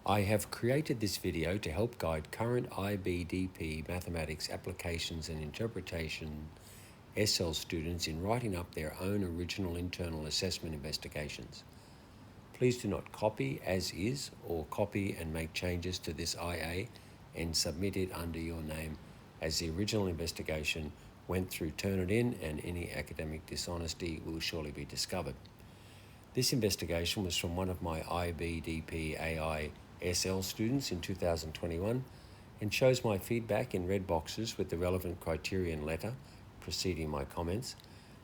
I have created this video to help guide current IBDP mathematics applications and interpretation SL students in writing up their own original internal assessment investigations. Please do not copy as is or copy and make changes to this IA and submit it under your name, as the original investigation went through Turnitin and any academic dishonesty will surely be discovered. This investigation was from one of my IBDP AI SL students in 2021 and shows my feedback in red boxes with the relevant criterion letter preceding my comments.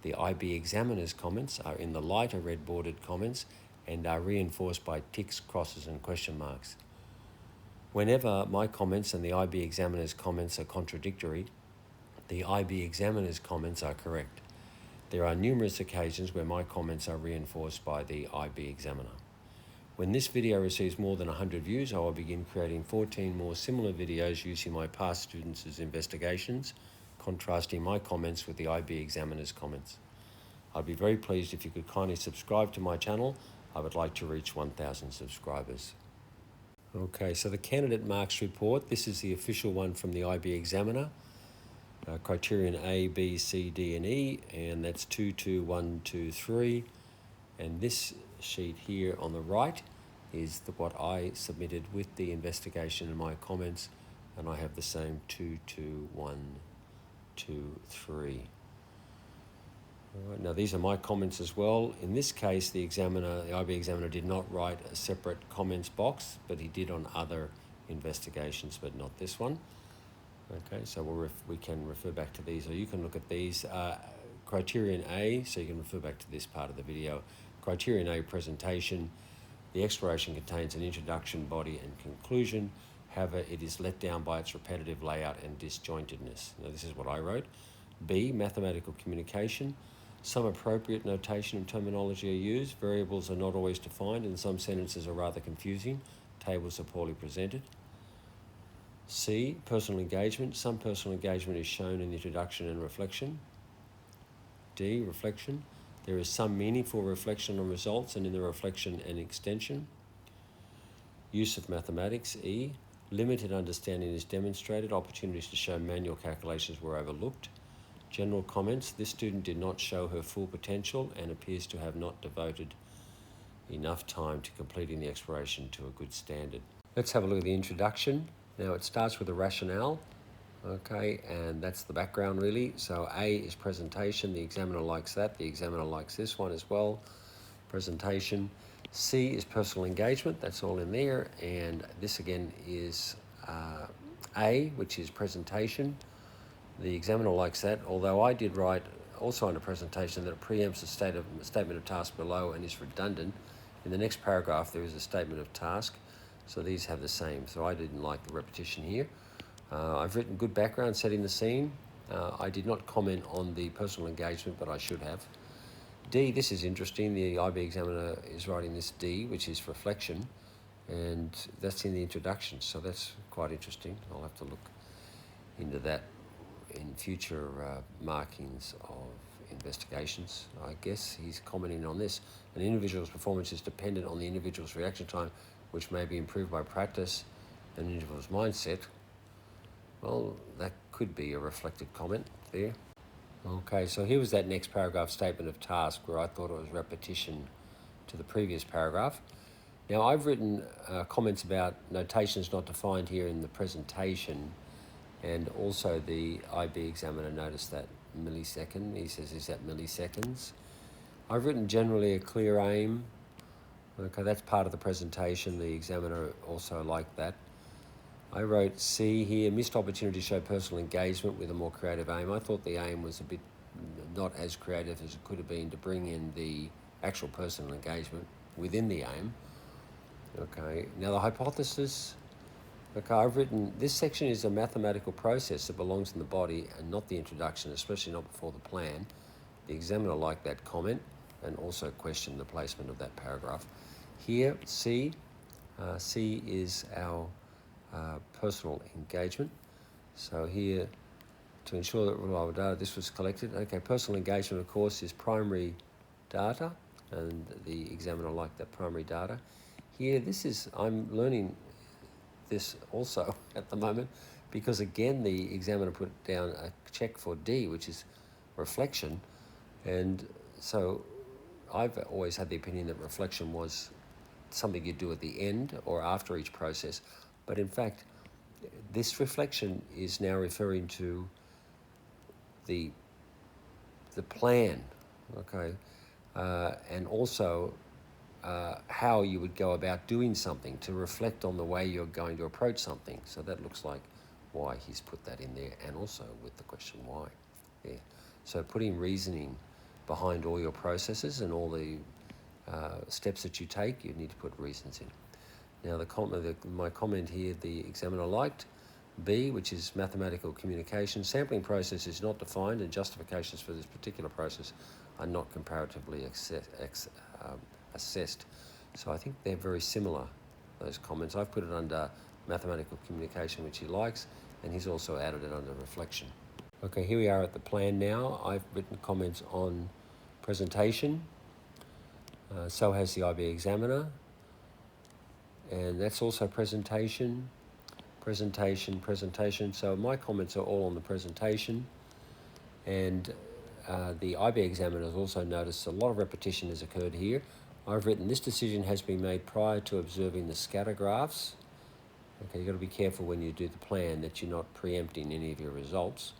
The IB examiner's comments are in the lighter red bordered comments and are reinforced by ticks, crosses and question marks. Whenever my comments and the IB examiner's comments are contradictory, the IB examiner's comments are correct. There are numerous occasions where my comments are reinforced by the IB examiner. When this video receives more than 100 views, I will begin creating 14 more similar videos using my past students' investigations, contrasting my comments with the IB examiner's comments. I'd be very pleased if you could kindly subscribe to my channel. I would like to reach 1,000 subscribers. Okay, so the candidate marks report, this is the official one from the IB examiner. Criterion A, B, C, D and E, and that's 2, 2, 1, 2, 3. And this sheet here on the right is what I submitted with the investigation and my comments, and I have the same 2, 2, 1, 2, 3. All right, now these are my comments as well. In this case, the IB examiner did not write a separate comments box, but he did on other investigations, but not this one. Okay, so we can refer back to these, or you can look at these. Criterion A, so you can refer back to this part of the video. Criterion A presentation. The exploration contains an introduction, body and conclusion. However, it is let down by its repetitive layout and disjointedness. Now this is what I wrote. B, mathematical communication. Some appropriate notation and terminology are used. Variables are not always defined and some sentences are rather confusing. Tables are poorly presented. C, personal engagement. Some personal engagement is shown in the introduction and reflection. D, reflection. There is some meaningful reflection on results and in the reflection and extension. Use of mathematics. E, limited understanding is demonstrated. Opportunities to show manual calculations were overlooked. General comments. This student did not show her full potential and appears to have not devoted enough time to completing the exploration to a good standard. Let's have a look at the introduction. Now it starts with a rationale, okay, and that's the background really. So A is presentation, the examiner likes that, the examiner likes this one as well, presentation. C is personal engagement, that's all in there, and this again is A, which is presentation. The examiner likes that, although I did write also on a presentation that it preempts a statement of task below and is redundant. In the next paragraph there is a statement of task. So these have the same, so I didn't like the repetition here. I've written good background setting the scene. I did not comment on the personal engagement, but I should have. D, this is interesting. The IB examiner is writing this D, which is reflection, and that's in the introduction, so that's quite interesting. I'll have to look into that in future markings of investigations. I guess he's commenting on this. An individual's performance is dependent on the individual's reaction time, which may be improved by practice, and an individual's mindset. Well, that could be a reflective comment there. Okay, so here was that next paragraph, statement of task, where I thought it was repetition to the previous paragraph. Now I've written comments about notations not defined here in the presentation, and also the IB examiner noticed that millisecond. He says, is that milliseconds? I've written generally a clear aim. Okay, that's part of the presentation. The examiner also liked that. I wrote C here, missed opportunity to show personal engagement with a more creative aim. I thought the aim was a bit not as creative as it could have been to bring in the actual personal engagement within the aim. Okay, now the hypothesis. Okay, I've written, this section is a mathematical process that belongs in the body and not the introduction, especially not before the plan. The examiner liked that comment and also questioned the placement of that paragraph. Here, C is our personal engagement. So here, to ensure that reliable data, this was collected. Okay, personal engagement, of course, is primary data, and the examiner liked that primary data. here, I'm learning this also at the moment, because again, the examiner put down a check for D, which is reflection. And so I've always had the opinion that reflection was something you do at the end or after each process. But in fact, this reflection is now referring to the plan, okay, and also how you would go about doing something, to reflect on the way you're going to approach something. So that looks like why he's put that in there, and also with the question why. Yeah. So putting reasoning behind all your processes and all the steps that you take, you need to put reasons in. Now my comment here, the examiner liked B, which is mathematical communication. Sampling process is not defined, and justifications for this particular process are not comparatively assessed. So I think they're very similar, those comments. I've put it under mathematical communication, which he likes, and he's also added it under reflection. Okay, here we are at the plan now. I've written comments on presentation. So has the IB examiner. And that's also presentation. So my comments are all on the presentation. And the IB examiner has also noticed a lot of repetition has occurred here. I've written, this decision has been made prior to observing the scatter graphs. Okay, you've got to be careful when you do the plan that you're not preempting any of your results.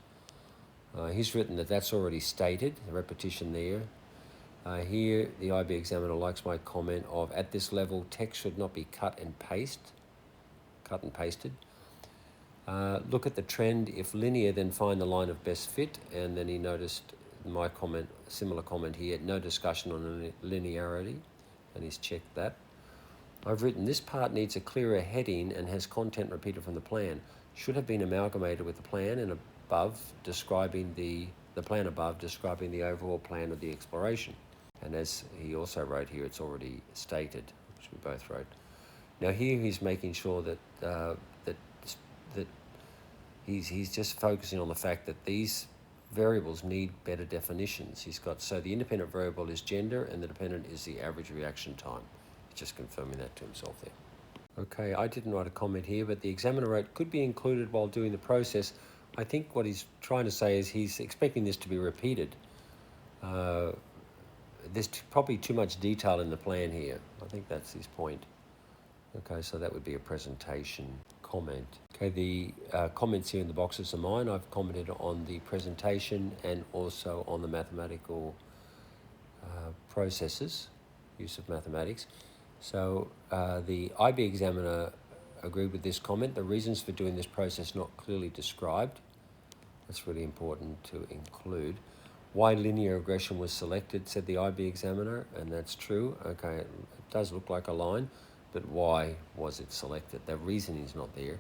He's written that that's already stated, the repetition there. Here, the IB examiner likes my comment of, at this level, text should not be cut and pasted. Look at the trend. If linear, then find the line of best fit. And then he noticed my comment, similar comment here, no discussion on linearity, and he's checked that. I've written, this part needs a clearer heading and has content repeated from the plan. Should have been amalgamated with the plan and above describing the plan above describing the overall plan of the exploration. And as he also wrote here, it's already stated, which we both wrote. Now here he's making sure that that he's just focusing on the fact that these variables need better definitions. He's got, so the independent variable is gender and the dependent is the average reaction time. He's just confirming that to himself there. Okay, I didn't write a comment here, but the examiner wrote, could be included while doing the process. I think what he's trying to say is he's expecting this to be repeated. There's probably too much detail in the plan here. I think that's his point. Okay, so that would be a presentation comment. Okay, the comments here in the boxes are mine. I've commented on the presentation and also on the mathematical processes, use of mathematics. So the IB examiner agreed with this comment. The reasons for doing this process not clearly described. That's really important to include. Why linear regression was selected, said the IB examiner, and that's true. Okay, it does look like a line, but why was it selected? The reasoning is not there.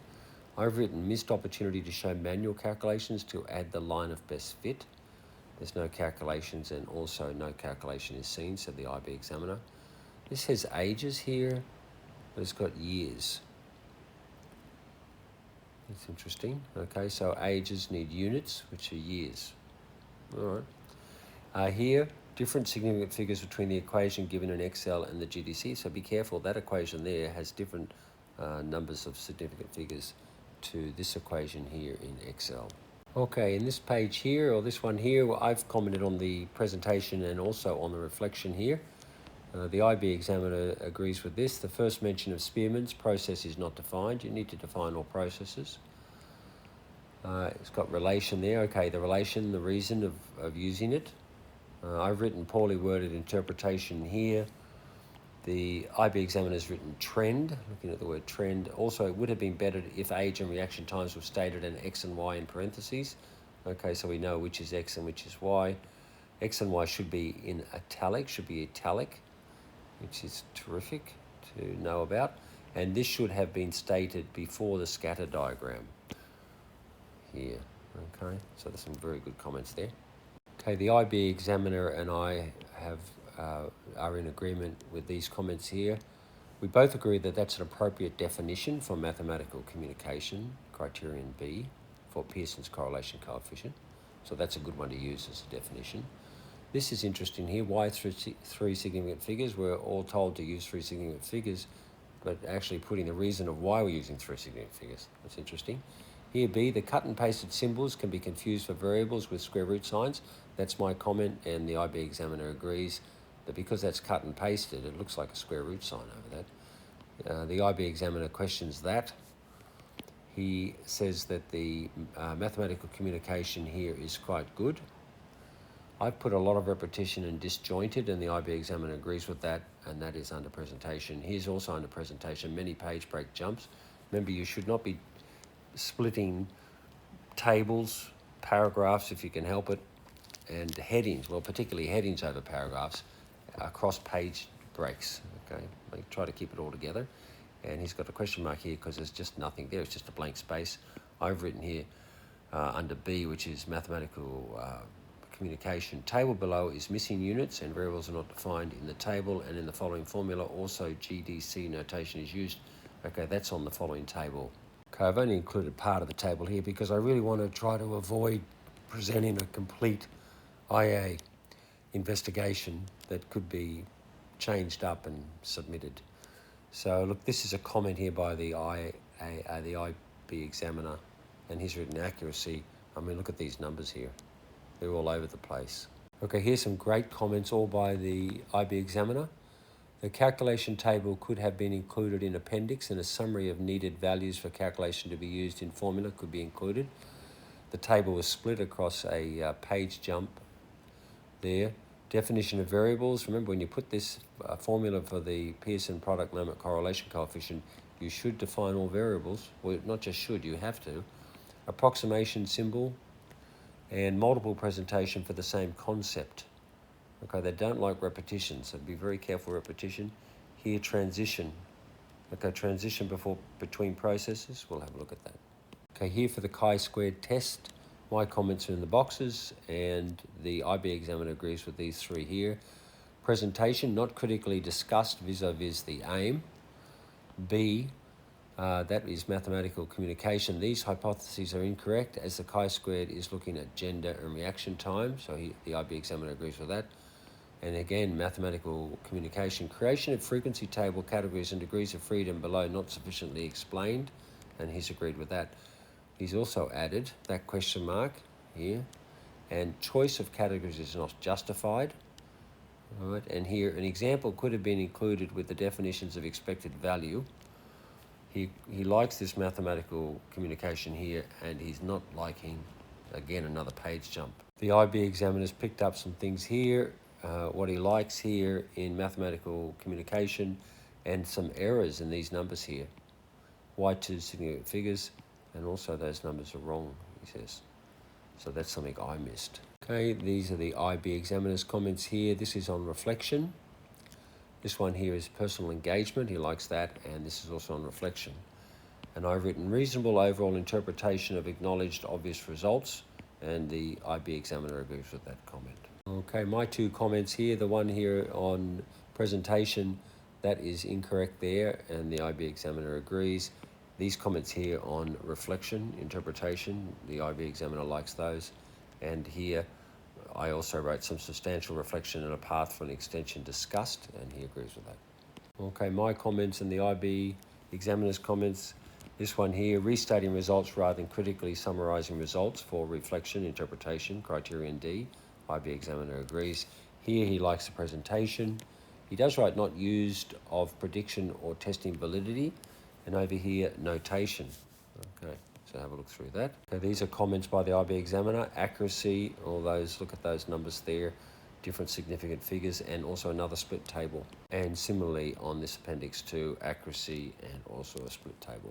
I've written, missed opportunity to show manual calculations to add the line of best fit. There's no calculations, and also no calculation is seen, said the IB examiner. This has ages here, but it's got years. That's interesting. Okay, so ages need units, which are years. All right. Here, different significant figures between the equation given in Excel and the GDC. So be careful, that equation there has different numbers of significant figures to this equation here in Excel. Okay, in this page here, or this one here, I've commented on the presentation and also on the reflection here. The IB examiner agrees with this. The first mention of Spearman's process is not defined. You need to define all processes. It's got relation there. Okay, the relation, the reason of using it. I've written poorly worded interpretation here. The IB examiner has written trend, looking at the word trend. Also, it would have been better if age and reaction times were stated and X and Y in parentheses. Okay, so we know which is X and which is Y. X and Y should be in italic, which is terrific to know about. And this should have been stated before the scatter diagram here. Okay, so there's some very good comments there. Okay, the IB examiner and I are in agreement with these comments here. We both agree that that's an appropriate definition for mathematical communication, criterion B, for Pearson's correlation coefficient. So that's a good one to use as a definition. This is interesting here. Why three significant figures? We're all told to use three significant figures. but actually putting the reason of why we're using three significant figures. That's interesting. Here B, the cut and pasted symbols can be confused for variables with square root signs. That's my comment, and the IB examiner agrees that because that's cut and pasted, it looks like a square root sign over that. The IB examiner questions that. He says that the mathematical communication here is quite good. I've put a lot of repetition and disjointed, and the IB examiner agrees with that, and that is under presentation. Here's also under presentation many page break jumps. Remember, you should not be splitting tables, paragraphs if you can help it, and headings, well, particularly headings over paragraphs, across page breaks. Okay, try to keep it all together. And he's got a question mark here because there's just nothing there, it's just a blank space. I've written here under B, which is mathematical communication. Table below is missing units and variables are not defined in the table, and in the following formula also GDC notation is used. Okay, that's on the following table. Okay, I've only included part of the table here because I really want to try to avoid presenting a complete IA investigation that could be changed up and submitted. So look, this is a comment here by the IB examiner, and he's written accuracy. I mean, look at these numbers here. They're all over the place. Okay, here's some great comments all by the IB examiner. The calculation table could have been included in appendix, and a summary of needed values for calculation to be used in formula could be included. The table was split across a page jump there. Definition of variables. Remember, when you put this formula for the Pearson product limit correlation coefficient, you should define all variables. Well, not just should, you have to. Approximation symbol and multiple presentation for the same concept. Okay, they don't like repetition, so be very careful repetition. Here, transition. Okay, transition between processes. We'll have a look at that. Okay, here for the chi-squared test, my comments are in the boxes, and the IB examiner agrees with these three here. Presentation, not critically discussed vis-a-vis the aim. B, that is mathematical communication. These hypotheses are incorrect, as the chi-squared is looking at gender and reaction time, so the IB examiner agrees with that. And again, mathematical communication. Creation of frequency table categories and degrees of freedom below not sufficiently explained, and he's agreed with that. He's also added that question mark here, and choice of categories is not justified. All right, and here an example could have been included with the definitions of expected value. He likes this mathematical communication here, and he's not liking, again, another page jump. The IB examiner's picked up some things here, what he likes here in mathematical communication, and some errors in these numbers here. Why two significant figures, and also those numbers are wrong, he says. So that's something I missed. Okay, these are the IB examiner's comments here. This is on reflection. This one here is personal engagement. He likes that, and this is also on reflection. And I've written reasonable overall interpretation of acknowledged obvious results, and the IB examiner agrees with that comment. Okay, my two comments here, the one here on presentation, that is incorrect there, and the IB examiner agrees. These comments here on reflection, interpretation, the IB examiner likes those. And here, I also wrote some substantial reflection and a path for an extension discussed, and he agrees with that. Okay, my comments and the IB examiner's comments. This one here, restating results rather than critically summarising results for reflection, interpretation, criterion D. IB examiner agrees. Here he likes the presentation. He does write not used of prediction or testing validity, and over here, notation. Okay, so have a look through that. Okay, these are comments by the IB examiner. Accuracy, all those, look at those numbers there, different significant figures, and also another split table. And similarly on this appendix 2, accuracy and also a split table.